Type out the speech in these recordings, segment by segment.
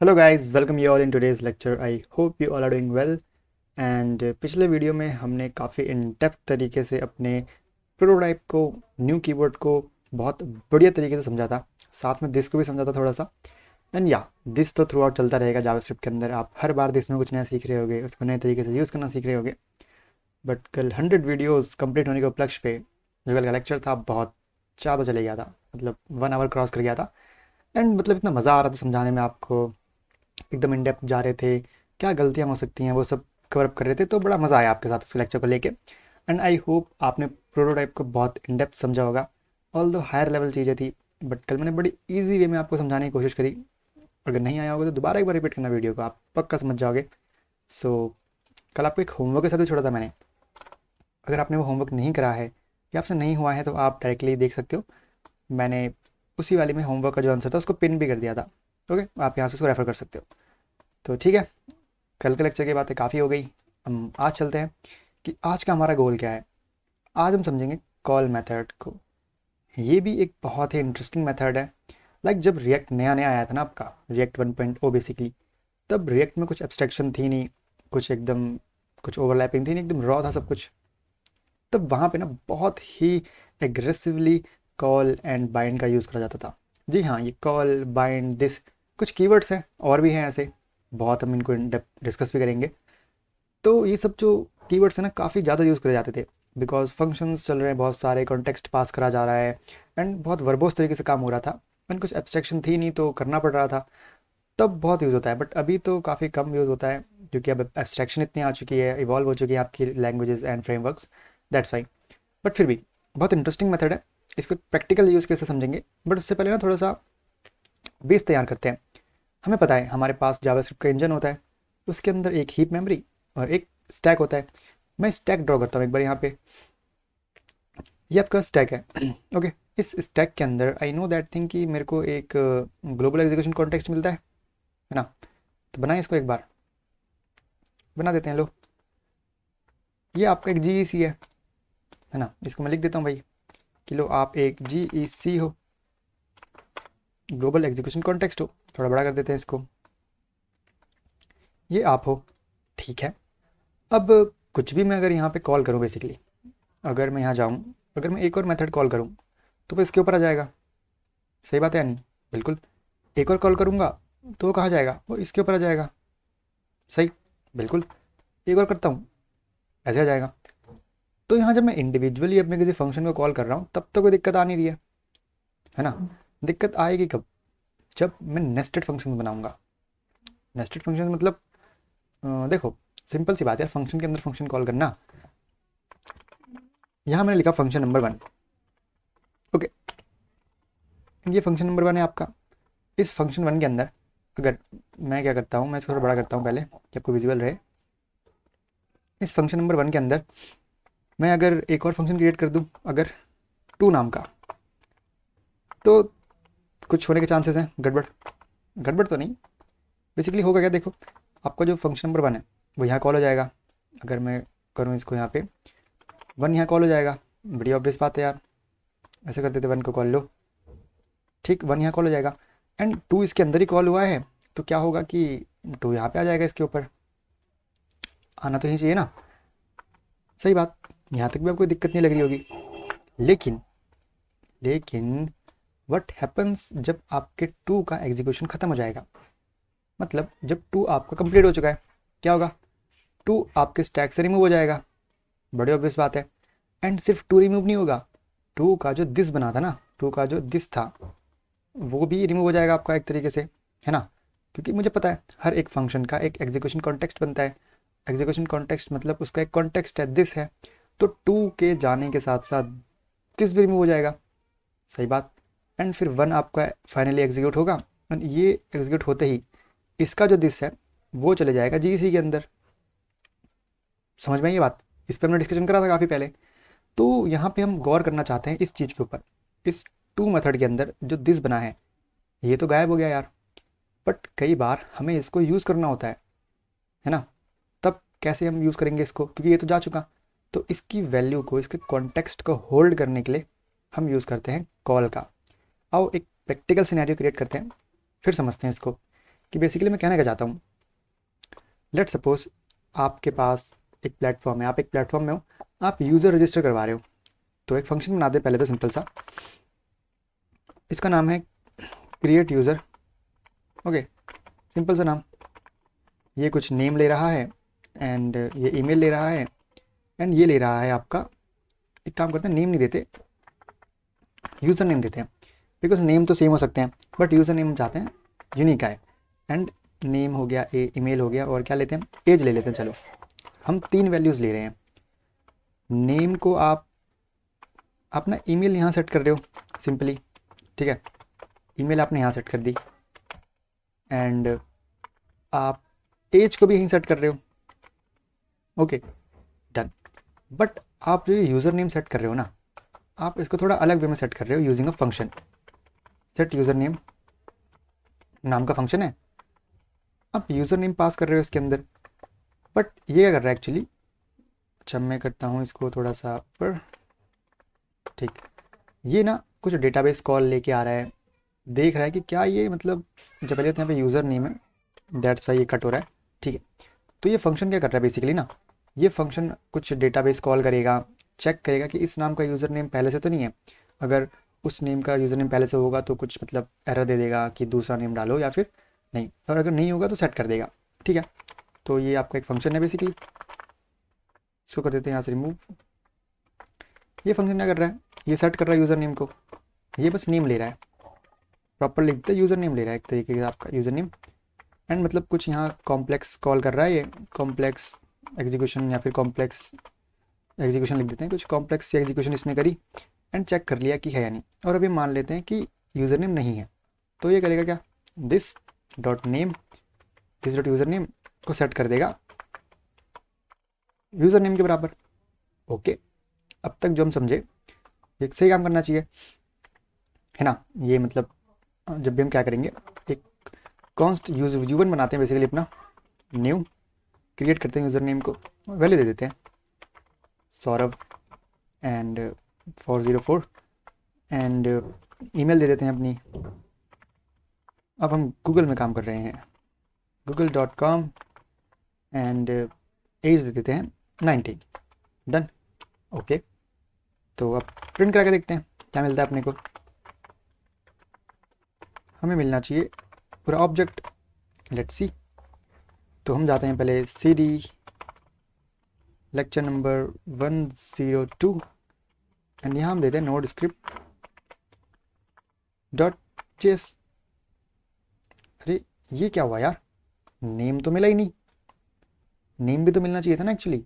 Hello guys, welcome you all in today's lecture. I hope you all are doing well. And पिछले video में हमने काफ़ी in depth तरीके से अपने प्रोटोटाइप को, न्यू कीवर्ड को बहुत बढ़िया तरीके से समझा था। साथ में दिस को भी समझा था थोड़ा सा। एंड या दिस तो थ्रू आउट चलता रहेगा जावास्क्रिप्ट के अंदर। आप हर बार दिस में कुछ नया सीख रहे होगे, उसको नए तरीके से यूज़ करना सीख रहे होगे। बट कल 100 वीडियोज़ कंप्लीट होने के उपलक्ष्य पे जो कल का लेक्चर था बहुत ज़्यादा चले गया था, मतलब 1 आवर क्रॉस कर गया था। एंड मतलब इतना मज़ा आ रहा था समझाने में आपको, एकदम इन डेप्थ जा रहे थे, क्या गलतियाँ हो सकती हैं वो सब कवर अप कर रहे थे। तो बड़ा मज़ा आया आपके साथ उस लेक्चर को लेके। एंड आई होप आपने प्रोटोटाइप को बहुत इन डेप्थ समझा होगा। ऑल दो हायर लेवल चीज़ें थी, बट कल मैंने बड़ी ईजी वे में आपको समझाने की कोशिश करी। अगर नहीं आया होगा तो दोबारा एक बार रिपीट करना वीडियो को, आप पक्का समझ जाओगे। सो कल आपको एक होमवर्क के साथ भी छोड़ा था मैंने। अगर आपने वो होमवर्क नहीं करा है या आपसे नहीं हुआ है तो आप डायरेक्टली देख सकते हो। मैंने उसी वाले में होमवर्क का जो आंसर था उसको पिन भी कर दिया था। ओके, आप यहाँ से उसको रेफर कर सकते हो। तो ठीक है, कल के लेक्चर की बातें काफ़ी हो गई। हम आज चलते हैं कि आज का हमारा गोल क्या है। आज हम समझेंगे कॉल मेथड को। ये भी एक बहुत ही इंटरेस्टिंग मेथड है। लाइक जब रिएक्ट नया नया आया था ना आपका, रिएक्ट 1.0 बेसिकली, तब रिएक्ट में कुछ एब्स्ट्रैक्शन थी नहीं, कुछ एकदम कुछ ओवरलैपिंग थी नहीं, एकदम रॉ था सब कुछ। तब वहाँ पे ना बहुत ही एग्रेसिवली कॉल एंड बाइंड का यूज़ करा जाता था। जी हाँ, ये कॉल बाइंड दिस कुछ कीवर्ड्स हैं और भी हैं ऐसे, बहुत हम इनको इन डेप्थ डिस्कस भी करेंगे। तो ये सब जो कीवर्ड्स हैं ना काफ़ी ज़्यादा यूज़ करे जाते थे, बिकॉज फंक्शंस चल रहे हैं बहुत सारे, कॉन्टेक्स्ट पास करा जा रहा है एंड बहुत वर्बोस तरीके से काम हो रहा था। एंड कुछ एब्स्ट्रैक्शन थी नहीं तो करना पड़ रहा था, तब बहुत यूज़ होता है। बट अभी तो काफ़ी कम यूज़ होता है क्योंकि अब एब्स्ट्रैक्शन इतनी आ चुकी है, इवॉल्व हो चुकी है आपकी languages and frameworks. That's fine. But फिर भी बहुत इंटरेस्टिंग मेथड है। इसको प्रैक्टिकल यूज़ कैसे समझेंगे, बट उससे पहले ना थोड़ा सा बेस तैयार करते हैं। हमें पता है हमारे पास जावास्क्रिप्ट का इंजन होता है, उसके अंदर एक हीप मेमोरी और एक स्टैक होता है। मैं स्टैक ड्रॉ करता हूँ एक बार यहाँ पे। ये आपका स्टैक है। ओके, इस स्टैक के अंदर आई नो दैट थिंग कि मेरे को एक ग्लोबल एग्जीक्यूशन कॉन्टेक्स्ट मिलता है ना। तो बनाए इसको एक बार, बना देते हैं। लो, ये आपका एक जी है ना। इसको मैं लिख देता हूँ भाई कि लो आप एक जी हो, ग्लोबल एग्जीक्यूशन कॉन्टेक्स्ट हो। थोड़ा बड़ा कर देते हैं इसको, ये आप हो। ठीक है। अब कुछ भी मैं अगर यहाँ पे कॉल करूँ बेसिकली, अगर मैं यहाँ जाऊँ, अगर मैं एक और मेथड कॉल करूँ तो वो इसके ऊपर आ जाएगा। सही बात है या नहीं? बिल्कुल। एक और कॉल करूँगा तो वो कहाँ जाएगा? वो इसके ऊपर आ जाएगा। सही, बिल्कुल। एक और करता हूँ, ऐसे आ जाएगा। तो यहाँ जब मैं इंडिविजुअली अपने किसी फंक्शन को कॉल कर रहा हूँ तब तो कोई दिक्कत आ नहीं रही है ना। दिक्कत आएगी कब? जब मैं नेस्टेड फंक्शन बनाऊंगा। नेस्टेड फंक्शन मतलब देखो, सिंपल सी बात है, फंक्शन के अंदर फंक्शन कॉल करना। यहाँ मैंने लिखा फंक्शन नंबर 1। ओके, ये फंक्शन नंबर 1 है आपका। इस फंक्शन 1 के अंदर अगर मैं क्या करता हूँ, मैं इसको थोड़ा बड़ा करता हूँ पहले कि आपको विजुअल रहे। इस फंक्शन नंबर 1 के अंदर मैं अगर एक और फंक्शन क्रिएट कर दूँ, अगर टू नाम का, तो कुछ होने के चांसेस हैं। गड़बड़, गड़बड़ तो नहीं, बेसिकली होगा क्या, देखो, आपका जो फंक्शन नंबर 1 है वो यहाँ कॉल हो जाएगा। अगर मैं करूँ इसको यहाँ पे, 1 यहाँ कॉल हो जाएगा। बड़ी ऑब्वियस बात है यार, ऐसे कर देते 1 को कॉल लो। ठीक, 1 यहाँ कॉल हो जाएगा एंड 2 इसके अंदर ही कॉल हुआ है, तो क्या होगा कि 2 यहाँ पे आ जाएगा, इसके ऊपर आना तो ही चाहिए ना। सही बात, यहाँ तक भी आपको दिक्कत नहीं लग रही होगी। लेकिन लेकिन व्हाट हैपन्स जब आपके 2 का एग्जीक्यूशन खत्म हो जाएगा, मतलब जब 2 आपका कंप्लीट हो चुका है, क्या होगा? 2 आपके स्टैक से रिमूव हो जाएगा। बड़ी ऑब्वियस बात है। एंड सिर्फ 2 रिमूव नहीं होगा, 2 का जो दिस बना था ना, 2 का जो दिस था वो भी रिमूव हो जाएगा आपका एक तरीके से, है ना। क्योंकि मुझे पता है हर एक फंक्शन का एक एग्जीक्यूशन कॉन्टेक्स्ट बनता है। एग्जीक्यूशन कॉन्टेक्स्ट मतलब उसका एक कॉन्टेक्स्ट है, दिस है। तो 2 के जाने के साथ साथ दिस भी रिमूव हो जाएगा। सही बात। एंड फिर 1 आपका फाइनली एग्जीक्यूट होगा एंड ये एग्जीक्यूट होते ही इसका जो दिस है वो चले जाएगा जी के अंदर। समझ में आई ये बात? इस पर हमने डिस्कशन करा था काफ़ी पहले। तो यहाँ पे हम गौर करना चाहते हैं इस चीज़ के ऊपर। इस टू मेथड के अंदर जो दिस बना है ये तो गायब हो गया यार, बट कई बार हमें इसको यूज़ करना होता है ना। तब कैसे हम यूज़ करेंगे इसको, क्योंकि ये तो जा चुका। तो इसकी वैल्यू को, इसके कॉन्टेक्स्ट को होल्ड करने के लिए हम यूज़ करते हैं कॉल का। आओ एक प्रैक्टिकल सिनेरियो क्रिएट करते हैं, फिर समझते हैं इसको कि बेसिकली मैं कहना क्या चाहता हूँ। लेट सपोज आपके पास एक प्लेटफॉर्म है, आप एक प्लेटफॉर्म में हो, आप यूज़र रजिस्टर करवा रहे हो। तो एक फंक्शन बना दे पहले तो सिंपल सा, इसका नाम है क्रिएट यूज़र। ओके, सिंपल सा नाम। ये कुछ नेम ले रहा है एंड ये ईमेल ले रहा है एंड ये ले रहा है आपका, एक काम करते हैं नेम नहीं देते, यूज़र नेम देते हैं, बिकॉज नेम तो सेम हो सकते हैं बट यूज़र नेम चाहते हैं यूनिक आए। एंड नेम हो गया, ईमेल हो गया, और क्या लेते हैं, एज ले लेते हैं। चलो हम 3 वैल्यूज़ ले रहे हैं। नेम को आप अपना ईमेल यहाँ सेट कर रहे हो सिंपली, ठीक है, ईमेल आपने यहाँ सेट कर दी एंड आप एज को भी यहीं सेट कर रहे हो। Okay done. बट आप जो यूज़र नेम सेट कर रहे हो ना, आप इसको थोड़ा अलग वे में सेट कर रहे हो using a function. Set user name नाम का फंक्शन है, आप यूज़र नेम पास कर रहे हो इसके अंदर। बट ये क्या कर रहा है एक्चुअली, अच्छा मैं करता हूँ इसको थोड़ा सा ऊपर, ठीक, ये ना कुछ डेटाबेस कॉल लेके आ रहा है, देख रहा है कि क्या ये मतलब, जब पहले तो यहाँ पे यूज़र नेम है, दैट्स वाई ये कट हो रहा है, ठीक है। तो ये फंक्शन क्या कर रहा है बेसिकली ना, ये फंक्शन कुछ डेटाबेस कॉल करेगा, चेक करेगा कि इस नाम का यूज़र नेम पहले से तो नहीं है। अगर उस नेम का यूज़र नेम पहले से होगा तो कुछ मतलब एरर दे देगा कि दूसरा नेम डालो या फिर नहीं, और अगर नहीं होगा तो सेट कर देगा, ठीक है। तो ये आपका एक फंक्शन है बेसिकली, इसको कर देते हैं यहाँ से रिमूव। ये फंक्शन क्या कर रहा है, ये सेट कर रहा है यूज़र नेम को, ये बस नेम ले रहा है, प्रॉपर लिखते हैं यूज़र नेम ले रहा है एक तरीके से आपका यूज़र नेम। एंड मतलब कुछ यहाँ कॉम्प्लेक्स कॉल कर रहा है, ये कॉम्प्लेक्स एग्जीक्यूशन या फिर कॉम्प्लेक्स एग्जीक्यूशन लिख देते हैं, कुछ कॉम्प्लेक्स एग्जीक्यूशन इसने करी एंड चेक कर लिया कि है या नहीं। और अभी मान लेते हैं कि यूज़र नेम नहीं है, तो ये करेगा क्या, this dot name, this dot user name को सेट कर देगा यूज़र नेम के बराबर। ओके, अब तक जो हम समझे एक सही काम करना चाहिए, है ना। ये मतलब जब भी हम क्या करेंगे, एक कॉन्स्ट यूवन बनाते हैं बेसिकली अपना, न्यू क्रिएट करते हैं यूज़र नेम को, वैल्यू दे देते हैं सौरभ एंड 404 एंड ईमेल दे देते हैं अपनी। अब हम गूगल में काम कर रहे हैं, google.com एंड एज दे देते हैं 19। डन। ओके, तो अब प्रिंट करा के देखते हैं क्या मिलता है अपने को। हमें मिलना चाहिए पूरा ऑब्जेक्ट, लेट्स सी। तो हम जाते हैं पहले CD लेक्चर नंबर 102 एंड यहाँ हम देते हैं नोड स्क्रिप्ट डॉट जेएस। अरे ये क्या हुआ यार, नेम तो मिला ही नहीं, नेम भी तो मिलना चाहिए था ना एक्चुअली,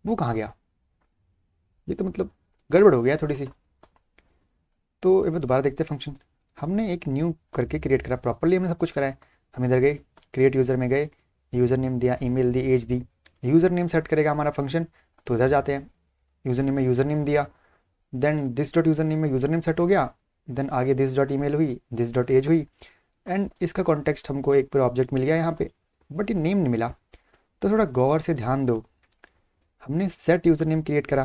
वो कहाँ गया, ये तो मतलब गड़बड़ हो गया थोड़ी सी। तो एक बार दोबारा देखते हैं फंक्शन, हमने एक न्यू करके क्रिएट करा, प्रॉपरली हमने सब कुछ करा है। हम इधर गए, क्रिएट यूज़र में गए, यूज़र नेम दिया, ईमेल दी, एज दी, यूज़र नेम सेट करेगा हमारा फंक्शन। तो इधर जाते हैं, यूज़र नेम में यूज़र नेम दिया, then this dot user name में यूज़र नेम सेट हो गया, देन आगे दिस डॉट ईमेल हुई, दिस डॉट एज हुई एंड इसका कॉन्टेक्स्ट हमको एक पूरा ऑब्जेक्ट मिल गया यहाँ पे, बट ये नेम नहीं मिला। तो थोड़ा गौर से ध्यान दो, हमने सेट यूज़र नेम क्रिएट करा,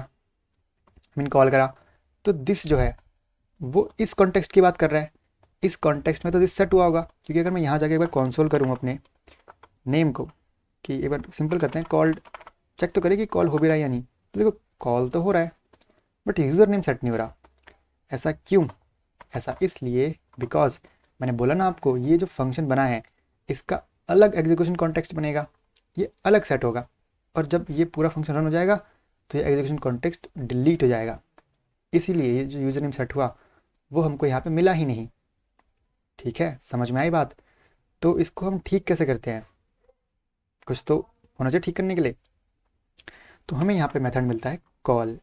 हमने कॉल करा, तो दिस जो है वो इस कॉन्टेक्स्ट की बात कर रहा है, इस कॉन्टेक्स्ट में तो दिस सेट हुआ होगा, क्योंकि अगर मैं यहाँ जाके एक बार कंसोल करूँ अपने नेम को, कि एक बार सिंपल करते हैं कॉल्ड, चेक तो करें कि कॉल हो भी रहा है या नहीं। तो देखो कॉल तो हो रहा है बट यूज़र नेम सेट नहीं हो रहा। ऐसा क्यों, ऐसा इसलिए बिकॉज मैंने बोला ना आपको, ये जो फंक्शन बना है इसका अलग एग्जीक्यूशन कॉन्टेक्स्ट बनेगा, ये अलग सेट होगा, और जब ये पूरा फंक्शन रन हो जाएगा तो ये एग्जीक्यूशन कॉन्टेक्स्ट डिलीट हो जाएगा। इसीलिए ये जो यूज़र नेम सेट हुआ वो हमको यहाँ पे मिला ही नहीं। ठीक है, समझ में आई बात। तो इसको हम ठीक कैसे करते हैं, कुछ तो होना चाहिए ठीक करने के लिए। तो हमें यहाँ पे मेथड मिलता है कॉल,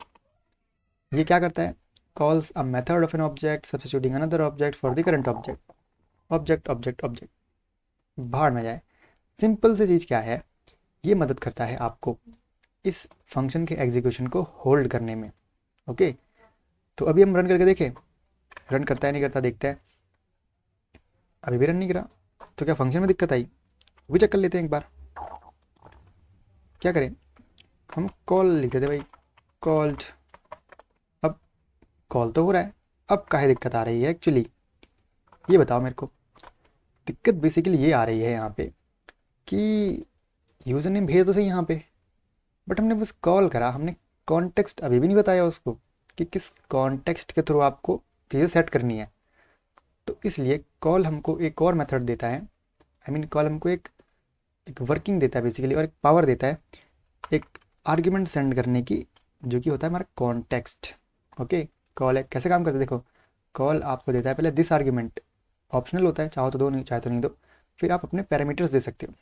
ये क्या करता है, calls a method of an object substituting another object for the current object. Object object object बाहर में जाए। सिंपल सी चीज़ क्या है, ये मदद करता है आपको इस फंक्शन के एग्जीक्यूशन को होल्ड करने में। ओके, तो अभी हम रन करके देखें, रन करता है नहीं करता देखते हैं। अभी भी रन नहीं करा, तो क्या फंक्शन में दिक्कत आई, वो भी चेक कर लेते हैं एक बार। क्या करें, हम कॉल लिख देते भाई, कॉल्ड। अब कॉल तो हो रहा है, अब काहे दिक्कत आ रही है एक्चुअली, ये बताओ मेरे को। दिक्कत बेसिकली ये आ रही है यहाँ पे कि यूज़र नेम भेज तो सही यहाँ पे, बट हमने बस कॉल करा, हमने कॉन्टेक्स्ट अभी भी नहीं बताया उसको कि किस कॉन्टेक्स्ट के थ्रू आपको चीज़ें सेट करनी है। तो इसलिए कॉल हमको एक और मेथड देता है, आई मीन कॉल हमको एक वर्किंग देता है बेसिकली, और एक पावर देता है एक आर्ग्यूमेंट सेंड करने की, जो कि होता है हमारा कॉन्टेक्स्ट। ओके, कॉल एक कैसे काम करता है देखो, कॉल आपको देता है पहले दिस आर्ग्यूमेंट, ऑप्शनल होता है, चाहो तो दो, नहीं चाहे तो नहीं दो। फिर आप अपने पैरामीटर्स दे सकते हो,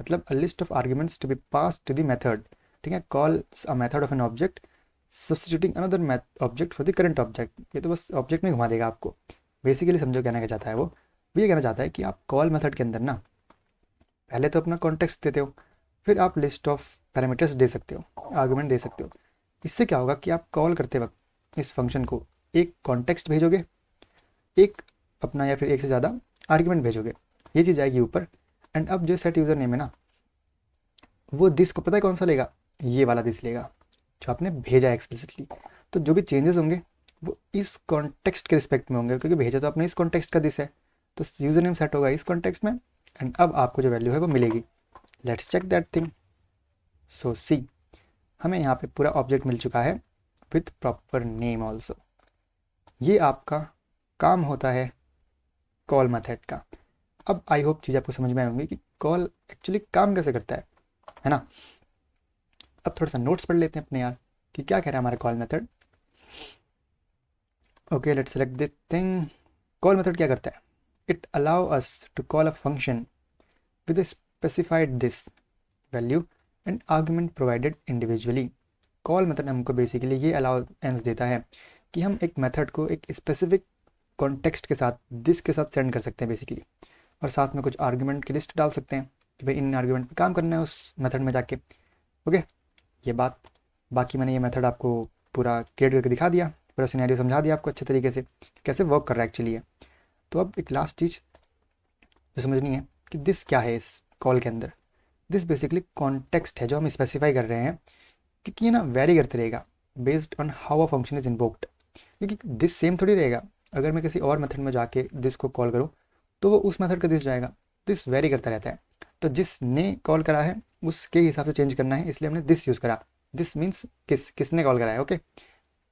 मतलब a list of arguments to be pass to the method. ठीक है, calls a method of an object substituting another object for the current object. ये तो बस ऑब्जेक्ट में घुमा देगा आपको, बेसिकली समझो कहना क्या चाहता है वो ये कहना चाहता है कि आप कॉल मेथड के अंदर ना पहले तो अपना कॉन्टेक्स्ट देते हो, फिर आप लिस्ट ऑफ पैरामीटर्स दे सकते हो, आर्गुमेंट दे सकते हो। इससे क्या होगा कि आप कॉल करते वक्त इस फंक्शन को एक कॉन्टेक्स्ट भेजोगे, एक अपना या फिर एक से ज़्यादा आर्ग्यूमेंट भेजोगे, ये चीज़ आएगी ऊपर। एंड अब जो सेट यूज़र नेम है ना, वो दिस को पता है कौन सा लेगा, ये वाला दिस लेगा जो आपने भेजा है एक्सप्लिसिटली। तो जो भी चेंजेस होंगे वो इस कॉन्टेक्स्ट के रिस्पेक्ट में होंगे, क्योंकि भेजा तो आपने इस कॉन्टेक्स्ट का दिस है, तो यूज़र नेम सेट होगा इस कॉन्टेक्स्ट में। एंड अब आपको जो वैल्यू है वो मिलेगी। Let's check that thing. So see, हमें यहाँ पे पूरा ऑब्जेक्ट मिल चुका है विथ प्रॉपर नेम ऑल्सो। ये आपका काम होता है कॉल मेथड का। अब आई होप चीज़ आपको समझ में आई होंगी कि कॉल एक्चुअली काम कैसे करता है ना। अब थोड़ा सा नोट्स पढ़ लेते हैं अपने यार कि क्या कह रहा है हमारा call method. Okay, let's select this thing. Call method क्या करता है, it allow us to call a function with a specified this value and argument provided individually। Call method हमको बेसिकली ये अलाउंस देता है कि हम एक मेथड को एक स्पेसिफिक कॉन्टेक्स्ट के साथ दिस के साथ सेंड कर सकते हैं बेसिकली, और साथ में कुछ आर्ग्यूमेंट की लिस्ट डाल सकते हैं कि भाई इन आर्ग्यूमेंट पे काम करना है उस मेथड में जाके। ओके, ये बात, बाकी मैंने ये मेथड आपको पूरा क्रिएट करके दिखा दिया, पूरा सिनेरियो समझा दिया आपको अच्छे तरीके से कैसे वर्क कर रहा है एक्चुअली ये। तो अब एक लास्ट चीज़ जो समझनी है कि दिस क्या है इस कॉल के अंदर। दिस बेसिकली कॉन्टेक्स्ट है जो हम स्पेसिफाई कर रहे हैं, क्योंकि ये ना वेरी करते रहेगा based on how a function is invoked, क्योंकि दिस सेम थोड़ी रहेगा। अगर मैं किसी और मेथड में जाके दिस को कॉल करूँ तो वो उस मेथड का दिस जाएगा, दिस वेरी करता रहता है। तो जिसने कॉल करा है उसके हिसाब से चेंज करना है, इसलिए हमने दिस यूज़ करा। दिस मीन्स किसने कॉल करा है। ओके,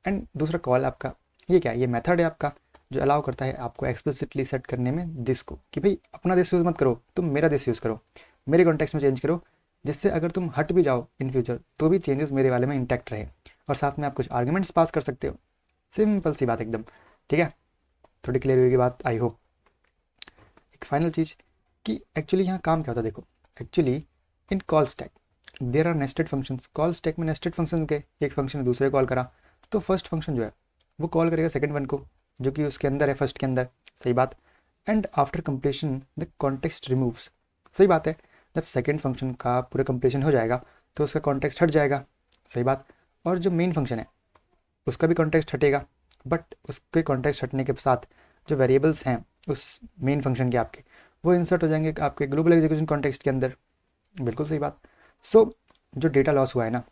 एंड दूसरा कॉल आपका ये क्या है, ये मेथड है आपका जो अलाउ करता है आपको एक्सप्लिसिटली सेट करने में दिस को, कि भाई अपना दिस यूज़ मत करो, तुम मेरा दिस यूज़ करो, मेरे कॉन्टेक्स्ट में चेंज करो, जिससे अगर तुम हट भी जाओ इन फ्यूचर तो भी चेंजेस मेरे वाले में इंटैक्ट रहे। और साथ में आप कुछ आर्ग्यूमेंट्स पास कर सकते हो। सिंपल सी बात एकदम, ठीक है। थोड़ी क्लियर होगी बात आई होप। एक फाइनल चीज़ कि एक्चुअली यहाँ काम क्या होता है देखो, actually in call stack there are nested functions. Call stack में नेस्टेड फंक्शन के एक फंक्शन ने दूसरे कॉल करा, तो फर्स्ट फंक्शन जो है वो कॉल करेगा सेकंड वन को जो कि उसके अंदर है फर्स्ट के अंदर, सही बात। And after completion the context removes, सही बात है। जब सेकंड फंक्शन का पूरा कंप्लीशन हो जाएगा तो उसका कॉन्टेक्स्ट हट जाएगा, सही बात। और जो मेन फंक्शन है उसका भी कॉन्टेक्स्ट हटेगा, बट उसके कॉन्टेक्स्ट हटने के साथ जो वेरिएबल्स हैं उस मेन फंक्शन के आपके, वो इंसर्ट हो जाएंगे आपके ग्लोबल एग्जीक्यूशन कॉन्टेक्स्ट के अंदर। बिल्कुल सही बात। सो जो डेटा लॉस हुआ है ना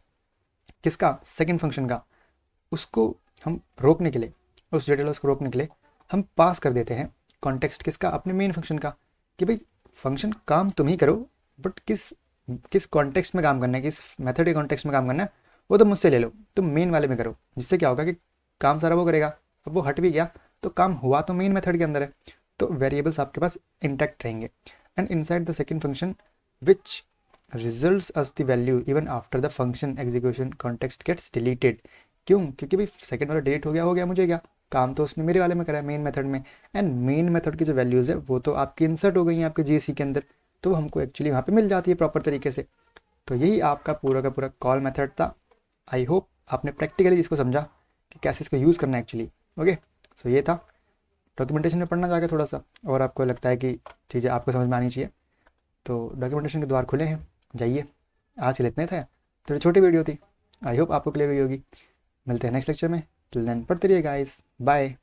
किसका, सेकंड फंक्शन का, उसको हम रोकने के लिए, उस डेटा लॉस को रोकने के लिए हम पास कर देते हैं कॉन्टेक्स्ट किसका, अपने मेन फंक्शन का, कि भाई फंक्शन काम तुम ही करो, बट किस किस कॉन्टेक्स्ट में काम करना है, किस मेथड के कॉन्टेक्स्ट में काम करना है वो तो मुझसे ले लो, तुम मेन वाले में करो। जिससे क्या होगा कि काम सारा वो करेगा। अब वो हट भी गया तो काम हुआ तो मेन मेथड के अंदर है, तो वेरिएबल्स आपके पास इंटैक्ट रहेंगे। And inside the second function which results us the value even after the function execution context gets deleted. क्यों, क्योंकि भाई सेकंड वाला डिलीट हो गया मुझे क्या काम, तो उसने मेरे वाले में करा है मेन मेथड में। एंड मेन मेथड की जो वैल्यूज़ है वो तो आपकी इंसर्ट हो गई हैं आपके जीएससी के अंदर, तो हमको एक्चुअली वहाँ पे मिल जाती है प्रॉपर तरीके से। तो यही आपका पूरा का पूरा कॉल मेथड था। आई होप आपने प्रैक्टिकली इसको समझा कि कैसे इसको यूज़ करना है एक्चुअली। ओके, सो ये था। डॉक्यूमेंटेशन में पढ़ना जाके थोड़ा सा और आपको लगता है कि चीज़ें आपको समझ में आनी चाहिए तो डॉक्यूमेंटेशन के द्वार खुले हैं, जाइए। आज के लिए इतने थे, थोड़ी छोटी वीडियो थी, आई होप आपको क्लियर हुई होगी। मिलते हैं नेक्स्ट लेक्चर में, टिल देन पढ़ते रहिए गाइस, बाय।